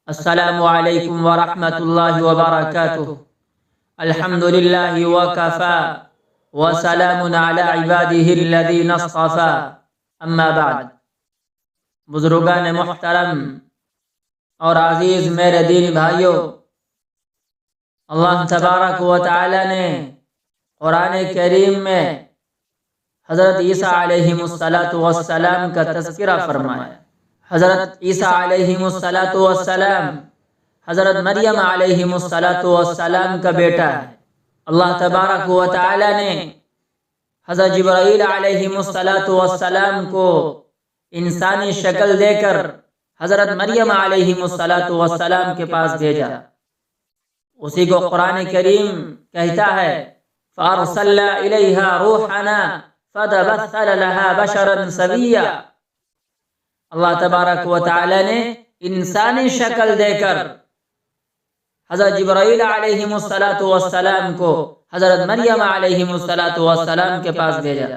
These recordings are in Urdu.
السلام علیکم ورحمۃ اللہ وبرکاتہ۔ الحمد للہ وکفی وسلام علی عبادہ الذین اصطفی، اما بعد۔ بزرگان محترم اور عزیز میرے دین بھائیوں، اللہ تبارک و تعالی نے قرآن کریم میں حضرت عیسیٰ علیہ السلام کا تذکرہ فرمایا۔ حضرت عیسیٰ علیہ السلام حضرت مریم علیہ السلام کا بیٹا ہے۔ اللہ تبارک و تعالی نے حضرت جبرائیل علیہ السلام کو انسانی شکل دے کر حضرت مریم علیہ السلام کے پاس بھیجا۔ اسی کو قرآن کریم کہتا ہے فَأَرْسَلْنَا إِلَيْهَا رُوحَنَا فَتَمَثَّلَ لَهَا بَشَرًا سَوِيًّا۔ اللہ تبارک و تعالی نے انسانی شکل دے کر حضرت جبرائیل علیہ السلام کو حضرت مریم علیہ السلام کے پاس بھیجا۔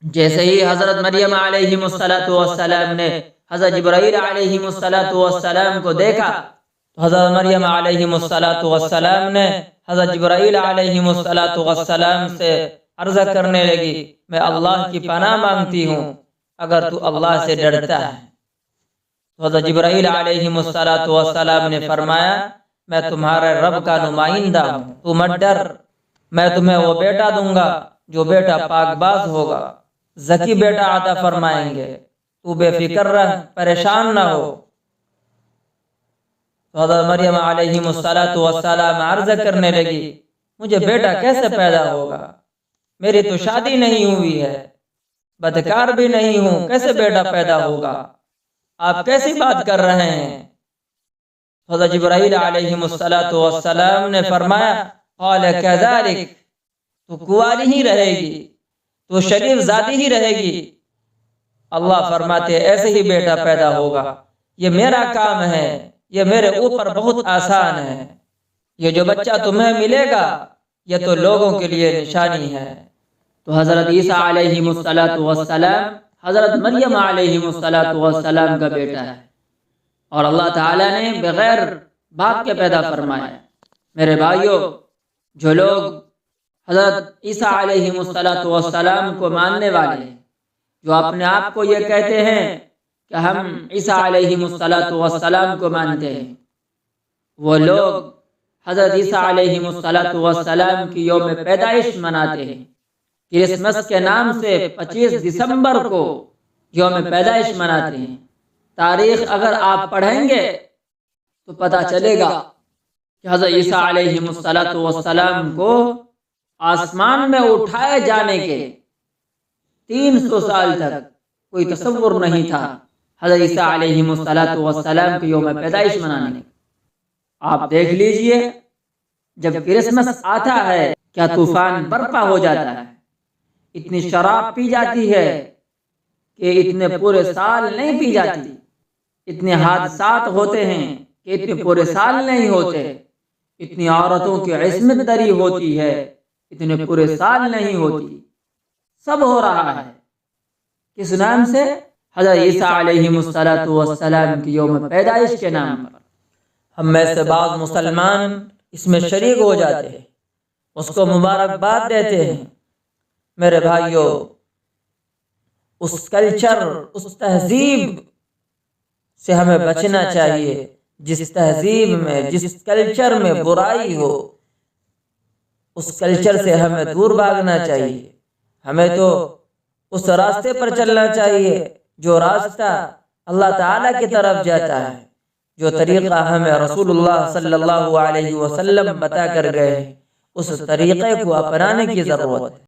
جیسے ہی حضرت مریم علیہ السلام نے حضرت جبرائیل علیہ السلام کو دیکھا تو حضرت مریم علیہ السلام نے حضرت جبرائیل علیہ السلام سے عرض کرنے لگی، میں اللہ کی پناہ مانگتی ہوں اگر تو اللہ سے ڈرتا ہے۔ حضرت جبرائیل علیہ السلام نے فرمایا، میں تمہارے رب کا نمائندہ ہوں، تو مت ڈر، میں تمہیں وہ بیٹا دوں گا جو بیٹا پاک باز ہوگا، ذکی بیٹا عطا فرمائیں گے، تو بے فکر رہ، پریشان نہ ہو۔ تو حضرت مریم علیہ السلام عرض کرنے لگی، مجھے بیٹا کیسے پیدا ہوگا؟ میری تو شادی نہیں ہوئی ہے، بدکار بھی نہیں ہوں، کیسے بیٹا پیدا ہوگا؟ آپ کیسی بات کر رہے ہیں؟ حضرت جبرائیل علیہ السلام نے فرمایا، قال کذالک، تو کنواری ہی رہے گی، تو شریف زادی ہی رہے گی۔ اللہ فرماتے ایسے ہی بیٹا پیدا ہوگا، یہ میرا کام ہے، یہ میرے اوپر بہت آسان ہے، یہ جو بچہ تمہیں ملے گا یہ تو لوگوں کے لیے نشانی ہے۔ تو حضرت عیسیٰ علیہ السلام حضرت مریم علیہ السلام کا بیٹا ہے، اور اللہ تعالیٰ نے بغیر باپ کے پیدا فرمایا۔ میرے بھائیوں، جو لوگ حضرت عیسیٰ علیہ السلام کو ماننے والے ہیں، جو اپنے آپ کو یہ کہتے ہیں کہ ہم عیسیٰ علیہ السلام کو مانتے ہیں، وہ لوگ حضرت عیسیٰ علیہ السلام کی یوم پیدائش مناتے ہیں۔ کرسمس کے نام سے 25 دسمبر کو یوم پیدائش مناتے ہیں۔ تاریخ اگر آپ پڑھیں گے تو پتہ چلے گا کہ حضرت عیسیٰ علیہ السلام کو آسمان میں اٹھائے جانے کے 300 سال تک کوئی تصور نہیں تھا حضرت عیسیٰ علیہ السلام کی یوم پیدائش منانے کا۔ آپ دیکھ لیجئے، جب کرسمس آتا ہے کیا طوفان برپا ہو جاتا ہے، اتنی شراب پی جاتی ہے کہ اتنے پورے سال نہیں پی جاتی، اتنے حادثات ہوتے ہیں کہ اتنے پورے سال نہیں ہوتے، اتنی عورتوں کی عصمت دری ہوتی ہے، اتنے پورے سال نہیں ہوتی۔ سب ہو رہا ہے کس نام سے؟ حضرت عیسیٰ علیہ السلام کی یوم پیدائش کے نام پر۔ ہم میں سے بعض مسلمان اس میں شریک ہو جاتے ہیں، اس کو مبارکباد دیتے ہیں۔ میرے بھائیوں، اس کلچر، اس تہذیب سے ہمیں بچنا چاہیے، جس تہذیب میں، جس کلچر میں برائی ہو، اس کلچر سے ہمیں دور بھاگنا چاہیے۔ ہمیں تو اس راستے پر چلنا چاہیے جو راستہ اللہ تعالیٰ کی طرف جاتا ہے، جو طریقہ ہمیں رسول اللہ صلی اللہ علیہ وسلم بتا کر گئے، اس طریقے کو اپنانے کی ضرورت ہے۔